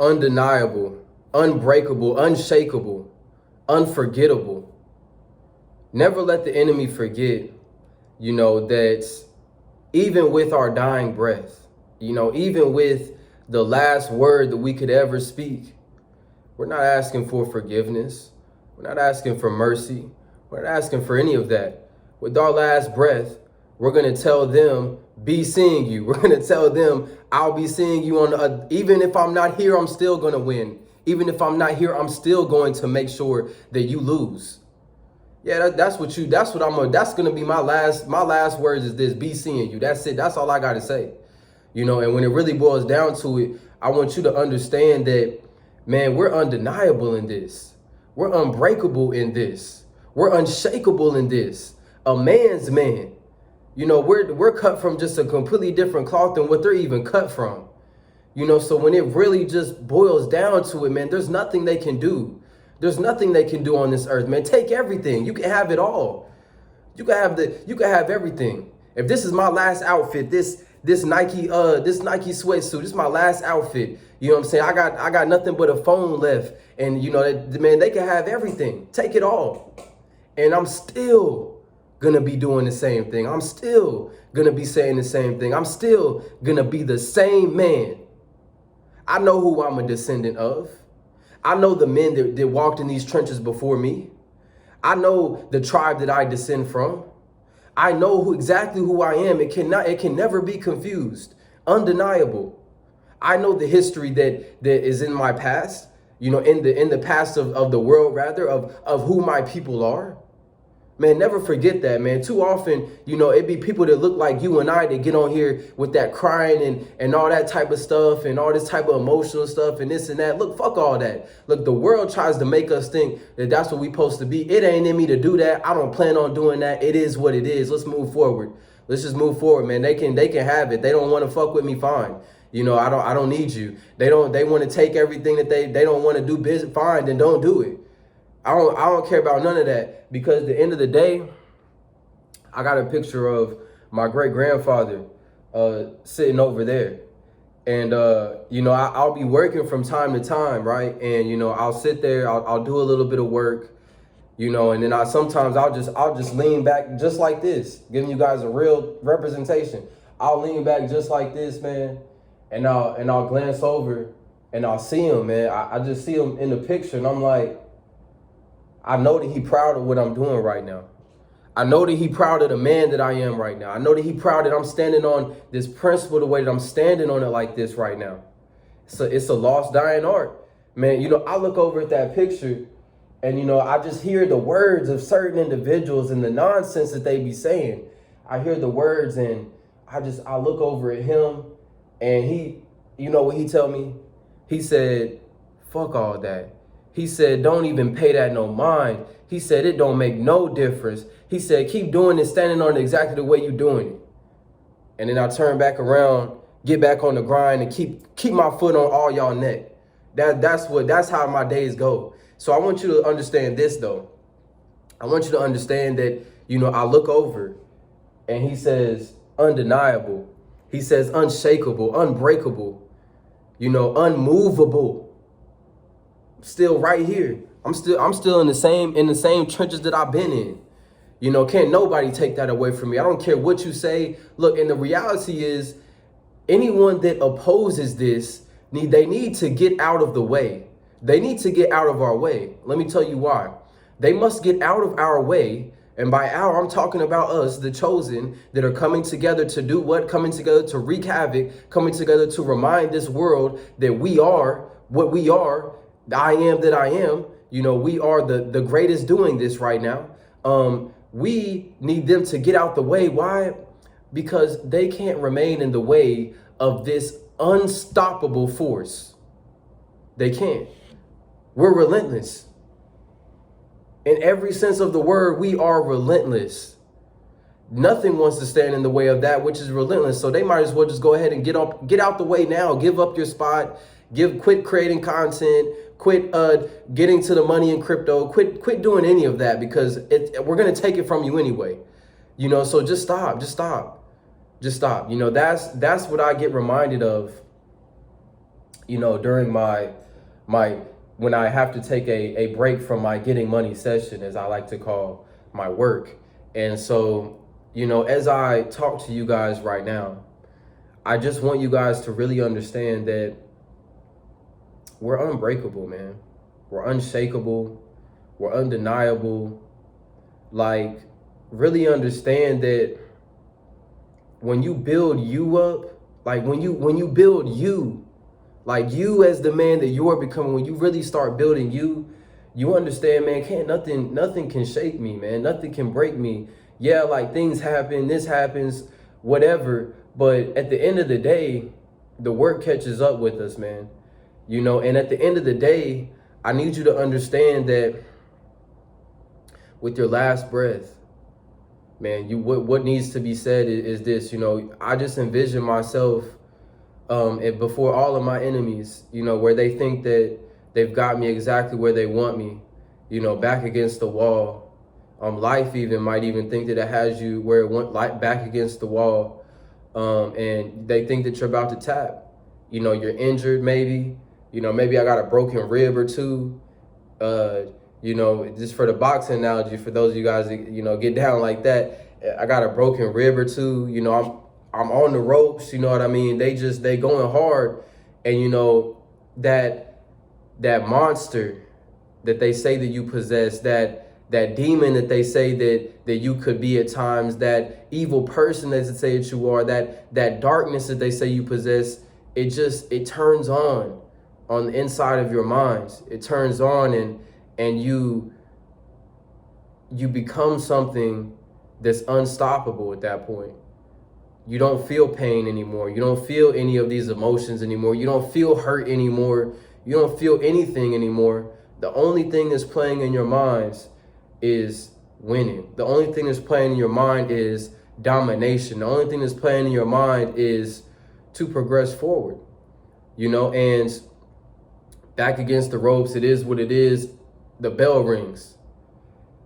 undeniable, unbreakable, unshakable, unforgettable. Never let the enemy forget, that even with our dying breath, even with the last word that we could ever speak, we're not asking for forgiveness. We're not asking for mercy. We're not asking for any of that. With our last breath, we're going to tell them, be seeing you. We're going to tell them, I'll be seeing you even if I'm not here, I'm still going to win. Even if I'm not here, I'm still going to make sure that you lose. Yeah, that's what I'm going to, that's going to be my last words is this, be seeing you. That's it. That's all I got to say. And when it really boils down to it, I want you to understand that, man, we're undeniable in this. We're unbreakable in this. We're unshakable in this. A man's man. We're cut from just a completely different cloth than what they're even cut from. So when it really just boils down to it, man, there's nothing they can do. There's nothing they can do on this earth, man. Take everything. You can have it all. You can have everything. If this is my last outfit, this Nike sweatsuit, this is my last outfit. You know what I'm saying? I got nothing but a phone left. And man, they can have everything. Take it all. And I'm still gonna be doing the same thing. I'm still gonna be saying the same thing. I'm still gonna be the same man. I know who I'm a descendant of. I know the men that walked in these trenches before me. I know the tribe that I descend from. I know exactly who I am. It can never be confused. Undeniable. I know the history that is in my past, in the past of the world, rather, of who my people are. Man, never forget that, man. Too often, it be people that look like you and I that get on here with that crying and all that type of stuff and all this type of emotional stuff and this and that. Look, fuck all that. Look, the world tries to make us think that that's what we supposed to be. It ain't in me to do that. I don't plan on doing that. It is what it is. Let's move forward. Let's just move forward, man. They can have it. They don't want to fuck with me, fine. I don't need you. They want to take everything that they don't want to do business, fine, then don't do it. I don't care about none of that, because at the end of the day, I got a picture of my great grandfather sitting over there. And, I'll be working from time to time, right? And, I'll sit there, I'll do a little bit of work, and then sometimes I'll just lean back just like this, giving you guys a real representation. I'll lean back just like this, man, and I'll glance over and I'll see him, man. I just see him in the picture and I'm like, I know that he proud of what I'm doing right now. I know that he proud of the man that I am right now. I know that he proud that I'm standing on this principle the way that I'm standing on it like this right now. So it's a lost, dying art. Man, I look over at that picture and, I just hear the words of certain individuals and the nonsense that they be saying. I hear the words and I look over at him and he, what he tell me? He said, fuck all that. He said, don't even pay that no mind. He said, it don't make no difference. He said, keep doing it, standing on it exactly the way you're doing it. And then I turn back around, get back on the grind and keep my foot on all y'all neck. That's how my days go. So I want you to understand this though. I want you to understand that, I look over and he says, undeniable. He says, unshakable, unbreakable, unmovable. Still right here. I'm still in the same trenches that I've been in. Can't nobody take that away from me. I don't care what you say. Look, and the reality is anyone that opposes this, they need to get out of the way. They need to get out of our way. Let me tell you why. They must get out of our way. And by our, I'm talking about us, the chosen, that are coming together to do what? Coming together to wreak havoc, coming together to remind this world that we are what we are. I am that I am. We are the greatest doing this right now. We need them to get out the way. Why? Because they can't remain in the way of this unstoppable force. They can't. We're relentless. In every sense of the word, we are relentless. Nothing wants to stand in the way of that which is relentless. So they might as well just go ahead and get out the way now. Give up your spot. Quit creating content. Quit getting to the money in crypto. Quit doing any of that, because we're gonna take it from you anyway. So just stop. That's what I get reminded of. during my when I have to take a break from my getting money session, as I like to call my work. And so, as I talk to you guys right now, I just want you guys to really understand that we're unbreakable, man. We're unshakable. We're undeniable. Like, really understand that when you build you up, like when you build you, like you as the man that you are becoming, when you really start building you understand, man, nothing can shake me, man. Nothing can break me. Yeah, like things happen, this happens, whatever. But at the end of the day, the work catches up with us, man. And at the end of the day, I need you to understand that with your last breath, man, what needs to be said is this. I just envision myself before all of my enemies, where they think that they've got me exactly where they want me, back against the wall. Life even might even think that it has you where it went, like back against the wall, and they think that you're about to tap. You're injured, maybe. Maybe I got a broken rib or two. Just for the boxing analogy, for those of you guys that, get down like that, I got a broken rib or two. I'm on the ropes. You know what I mean? They going hard, and that monster that they say that you possess, that demon that they say that you could be at times, that evil person that they say that you are, that darkness that they say you possess, it turns on the inside of your minds. It turns on, and you become something that's unstoppable at that point. You don't feel pain anymore. You don't feel any of these emotions anymore. You don't feel hurt anymore. You don't feel anything anymore. The only thing that's playing in your minds is winning. The only thing that's playing in your mind is domination. The only thing that's playing in your mind is to progress forward. And back against the ropes, it is what it is. The bell rings.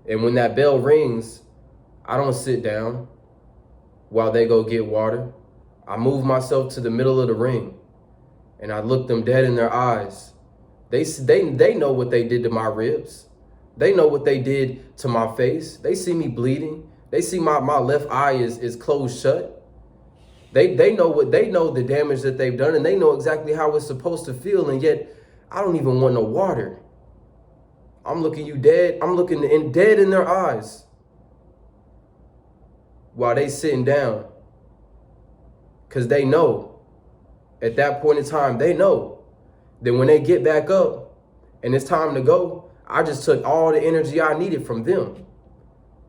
And when that bell rings, I don't sit down while they go get water. I move myself to the middle of the ring, and I look them dead in their eyes. They know what they did to my ribs. They know what they did to my face. They see me bleeding. They see my left eye is closed shut. They know the damage that they've done, and they know exactly how it's supposed to feel, and yet I don't even want no water. I'm looking you dead. I'm looking dead in their eyes while they sitting down. Because they know, at that point in time, they know that when they get back up and it's time to go, I just took all the energy I needed from them.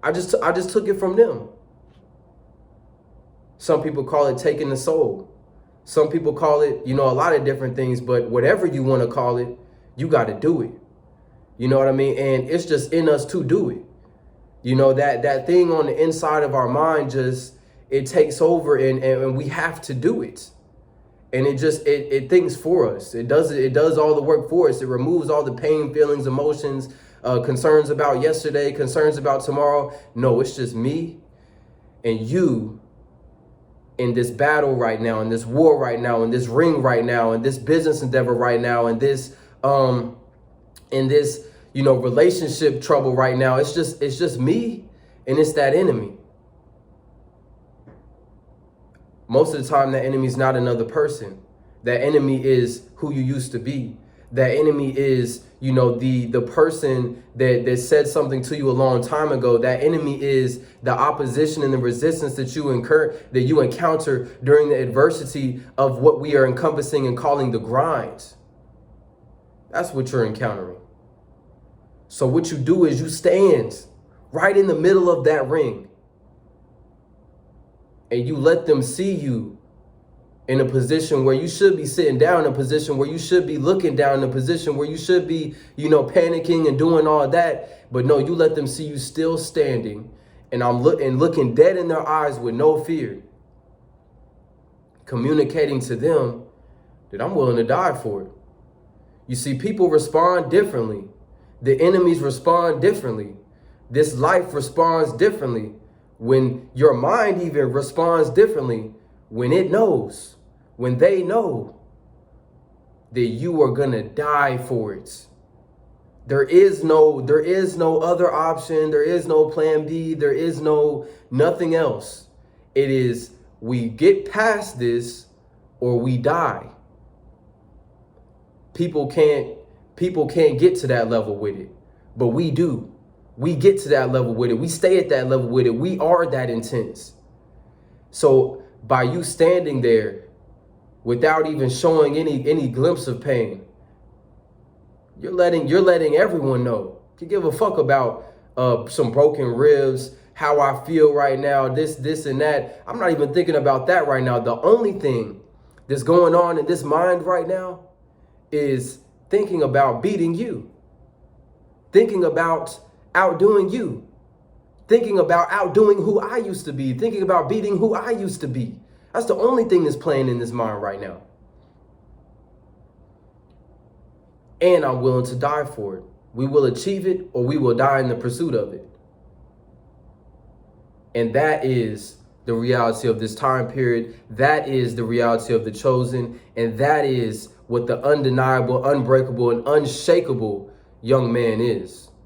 I just took it from them. Some people call it taking the soul. Some people call it, a lot of different things, but whatever you want to call it, you got to do it. You know what I mean? And it's just in us to do it. That thing on the inside of our mind it takes over, and we have to do it. And it thinks for us. It does all the work for us. It removes all the pain, feelings, emotions, concerns about yesterday, concerns about tomorrow. No, it's just me and you in this battle right now, in this war right now, in this ring right now, in this business endeavor right now, in this relationship trouble right now. It's just me, and it's that enemy. Most of the time, that enemy is not another person. That enemy is who you used to be. That enemy is, the person that said something to you a long time ago. That enemy is the opposition and the resistance that you encounter during the adversity of what we are encompassing and calling the grind. That's what you're encountering. So what you do is you stand right in the middle of that ring, and you let them see you in a position where you should be sitting down, in a position where you should be looking down, in a position where you should be, panicking and doing all that. But no, you let them see you still standing, and looking dead in their eyes with no fear, communicating to them that I'm willing to die for it. You see, people respond differently. The enemies respond differently. This life responds differently. When your mind even responds differently, when it knows, when they know that you are gonna die for it. There is no other option. There is no plan B. There is nothing else. It is, we get past this or we die. People can't get to that level with it, but we do. We get to that level with it. We stay at that level with it. We are that intense. So by you standing there without even showing any glimpse of pain, you're letting everyone know. You give a fuck about some broken ribs, how I feel right now, this and that. I'm not even thinking about that right now. The only thing that's going on in this mind right now is thinking about beating you, thinking about outdoing you, thinking about outdoing who I used to be, thinking about beating who I used to be. That's the only thing that's playing in this mind right now. And I'm willing to die for it. We will achieve it or we will die in the pursuit of it. And that is the reality of this time period. That is the reality of the chosen. And that is what the undeniable, unbreakable, and unshakable young man is.